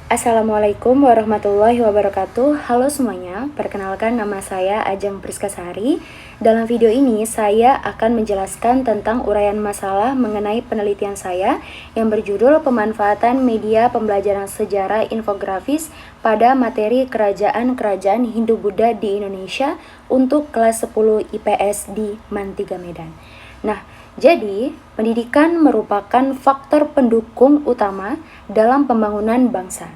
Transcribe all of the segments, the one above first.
Assalamualaikum warahmatullahi wabarakatuh. Halo semuanya, perkenalkan nama saya Ajeng Priskasari. Dalam video ini saya akan menjelaskan tentang uraian masalah mengenai penelitian saya yang berjudul Pemanfaatan Media Pembelajaran Sejarah Infografis pada Materi Kerajaan-Kerajaan Hindu-Buddha di Indonesia untuk kelas 10 IPS di MAN 3 Medan. Jadi, pendidikan merupakan faktor pendukung utama dalam pembangunan bangsa.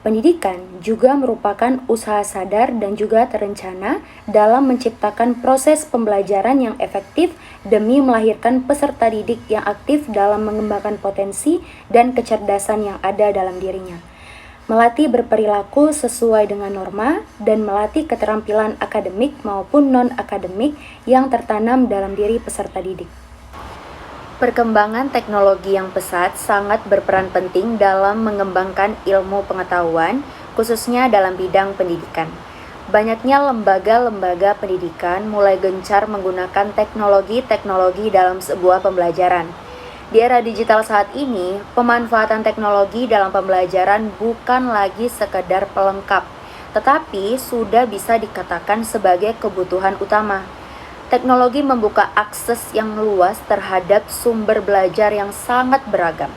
Pendidikan juga merupakan usaha sadar dan juga terencana dalam menciptakan proses pembelajaran yang efektif demi melahirkan peserta didik yang aktif dalam mengembangkan potensi dan kecerdasan yang ada dalam dirinya. Melatih berperilaku sesuai dengan norma dan melatih keterampilan akademik maupun non-akademik yang tertanam dalam diri peserta didik. Perkembangan teknologi yang pesat sangat berperan penting dalam mengembangkan ilmu pengetahuan, khususnya dalam bidang pendidikan. Banyaknya lembaga-lembaga pendidikan mulai gencar menggunakan teknologi-teknologi dalam sebuah pembelajaran. Di era digital saat ini, pemanfaatan teknologi dalam pembelajaran bukan lagi sekedar pelengkap, tetapi sudah bisa dikatakan sebagai kebutuhan utama. Teknologi membuka akses yang luas terhadap sumber belajar yang sangat beragam.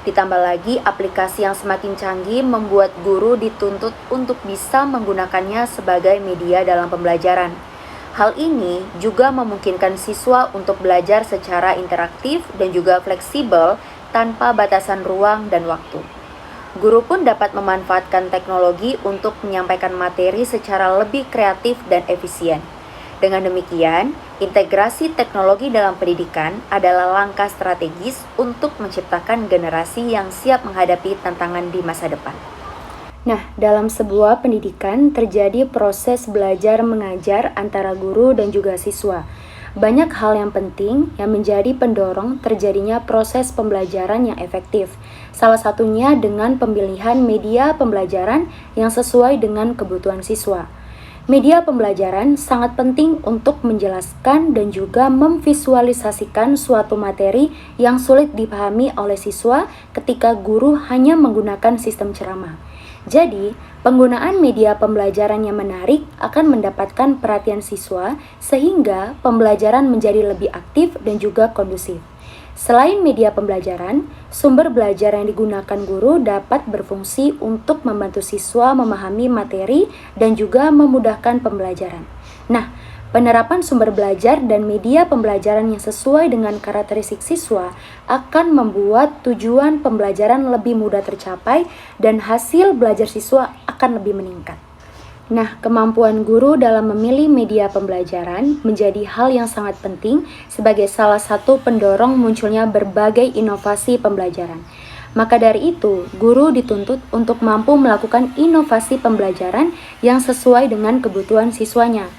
Ditambah lagi, aplikasi yang semakin canggih membuat guru dituntut untuk bisa menggunakannya sebagai media dalam pembelajaran. Hal ini juga memungkinkan siswa untuk belajar secara interaktif dan juga fleksibel tanpa batasan ruang dan waktu. Guru pun dapat memanfaatkan teknologi untuk menyampaikan materi secara lebih kreatif dan efisien. Dengan demikian, integrasi teknologi dalam pendidikan adalah langkah strategis untuk menciptakan generasi yang siap menghadapi tantangan di masa depan. Dalam sebuah pendidikan terjadi proses belajar mengajar antara guru dan juga siswa. Banyak hal yang penting yang menjadi pendorong terjadinya proses pembelajaran yang efektif. Salah satunya dengan pemilihan media pembelajaran yang sesuai dengan kebutuhan siswa. Media pembelajaran sangat penting untuk menjelaskan dan juga memvisualisasikan suatu materi yang sulit dipahami oleh siswa ketika guru hanya menggunakan sistem ceramah. Jadi, penggunaan media pembelajaran yang menarik akan mendapatkan perhatian siswa sehingga pembelajaran menjadi lebih aktif dan juga kondusif. Selain media pembelajaran, sumber belajar yang digunakan guru dapat berfungsi untuk membantu siswa memahami materi dan juga memudahkan pembelajaran. Penerapan sumber belajar dan media pembelajaran yang sesuai dengan karakteristik siswa akan membuat tujuan pembelajaran lebih mudah tercapai dan hasil belajar siswa akan lebih meningkat. Kemampuan guru dalam memilih media pembelajaran menjadi hal yang sangat penting sebagai salah satu pendorong munculnya berbagai inovasi pembelajaran. Maka dari itu, guru dituntut untuk mampu melakukan inovasi pembelajaran yang sesuai dengan kebutuhan siswanya.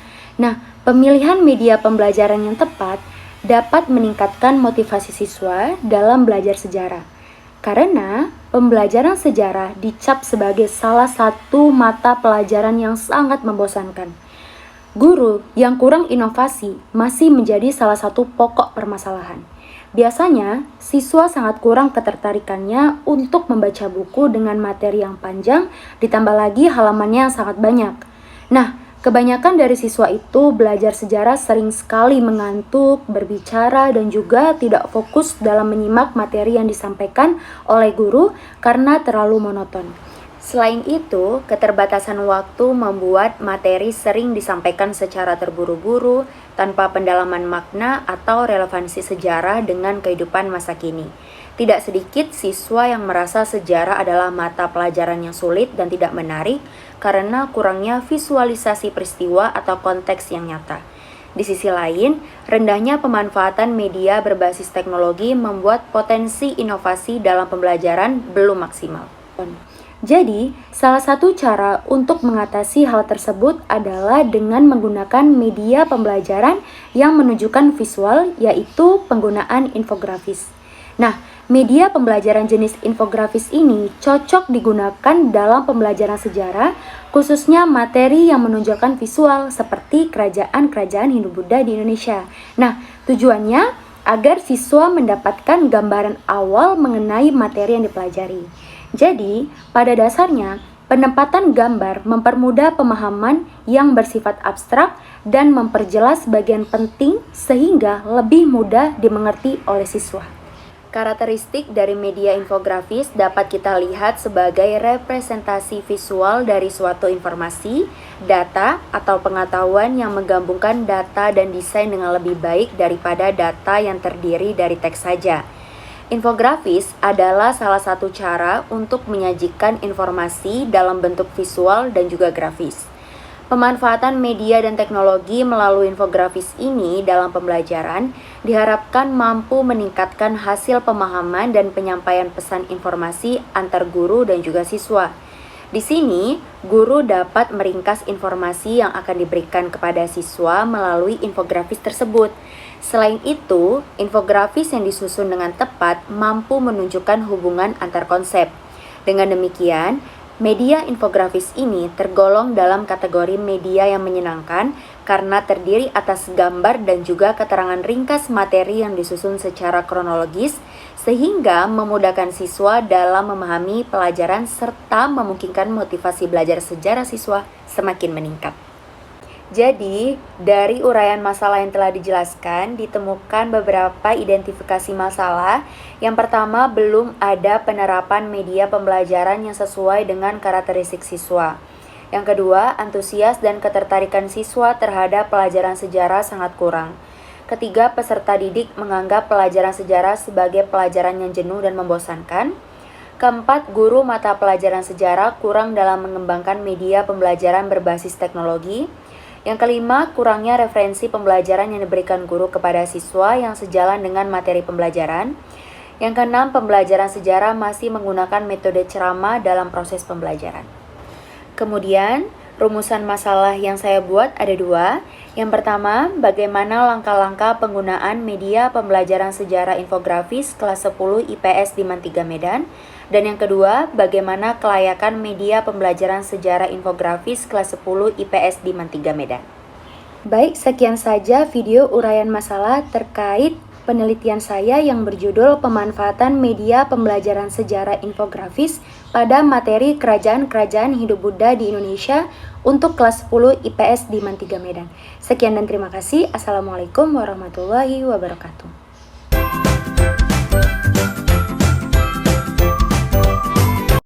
Pemilihan media pembelajaran yang tepat dapat meningkatkan motivasi siswa dalam belajar sejarah. Karena pembelajaran sejarah dicap sebagai salah satu mata pelajaran yang sangat membosankan. Guru yang kurang inovasi masih menjadi salah satu pokok permasalahan. Biasanya, siswa sangat kurang ketertarikannya untuk membaca buku dengan materi yang panjang, ditambah lagi halamannya yang sangat banyak. Kebanyakan dari siswa itu belajar sejarah sering sekali mengantuk, berbicara, dan juga tidak fokus dalam menyimak materi yang disampaikan oleh guru karena terlalu monoton. Selain itu, keterbatasan waktu membuat materi sering disampaikan secara terburu-buru, tanpa pendalaman makna atau relevansi sejarah dengan kehidupan masa kini. Tidak sedikit siswa yang merasa sejarah adalah mata pelajaran yang sulit dan tidak menarik karena kurangnya visualisasi peristiwa atau konteks yang nyata. Di sisi lain, rendahnya pemanfaatan media berbasis teknologi membuat potensi inovasi dalam pembelajaran belum maksimal. Jadi, salah satu cara untuk mengatasi hal tersebut adalah dengan menggunakan media pembelajaran yang menunjukkan visual, yaitu penggunaan infografis. Media pembelajaran jenis infografis ini cocok digunakan dalam pembelajaran sejarah, khususnya materi yang menunjukkan visual seperti kerajaan-kerajaan Hindu-Buddha di Indonesia. Tujuannya agar siswa mendapatkan gambaran awal mengenai materi yang dipelajari. Jadi, pada dasarnya, penempatan gambar mempermudah pemahaman yang bersifat abstrak dan memperjelas bagian penting sehingga lebih mudah dimengerti oleh siswa. Karakteristik dari media infografis dapat kita lihat sebagai representasi visual dari suatu informasi, data, atau pengetahuan yang menggabungkan data dan desain dengan lebih baik daripada data yang terdiri dari teks saja. Infografis adalah salah satu cara untuk menyajikan informasi dalam bentuk visual dan juga grafis. Pemanfaatan media dan teknologi melalui infografis ini dalam pembelajaran diharapkan mampu meningkatkan hasil pemahaman dan penyampaian pesan informasi antar guru dan juga siswa. Di sini, guru dapat meringkas informasi yang akan diberikan kepada siswa melalui infografis tersebut. Selain itu, infografis yang disusun dengan tepat mampu menunjukkan hubungan antar konsep. Dengan demikian, media infografis ini tergolong dalam kategori media yang menyenangkan karena terdiri atas gambar dan juga keterangan ringkas materi yang disusun secara kronologis sehingga memudahkan siswa dalam memahami pelajaran serta memungkinkan motivasi belajar sejarah siswa semakin meningkat. Jadi, dari uraian masalah yang telah dijelaskan, ditemukan beberapa identifikasi masalah. Yang pertama, belum ada penerapan media pembelajaran yang sesuai dengan karakteristik siswa. Yang kedua, antusias dan ketertarikan siswa terhadap pelajaran sejarah sangat kurang. Ketiga, peserta didik menganggap pelajaran sejarah sebagai pelajaran yang jenuh dan membosankan. Keempat, guru mata pelajaran sejarah kurang dalam mengembangkan media pembelajaran berbasis teknologi. Yang kelima, kurangnya referensi pembelajaran yang diberikan guru kepada siswa yang sejalan dengan materi pembelajaran. Yang keenam, pembelajaran sejarah masih menggunakan metode ceramah dalam proses pembelajaran. Kemudian, rumusan masalah yang saya buat ada dua. Yang pertama, bagaimana langkah-langkah penggunaan media pembelajaran sejarah infografis kelas 10 IPS Diman 3 Medan. Dan yang kedua, bagaimana kelayakan media pembelajaran sejarah infografis kelas 10 IPS Diman 3 Medan. Baik, sekian saja video uraian masalah terkait penelitian saya yang berjudul Pemanfaatan Media Pembelajaran Sejarah Infografis pada materi Kerajaan-Kerajaan Hindu Buddha di Indonesia untuk kelas 10 IPS Diman 3 Medan. Sekian dan terima kasih. Assalamualaikum warahmatullahi wabarakatuh.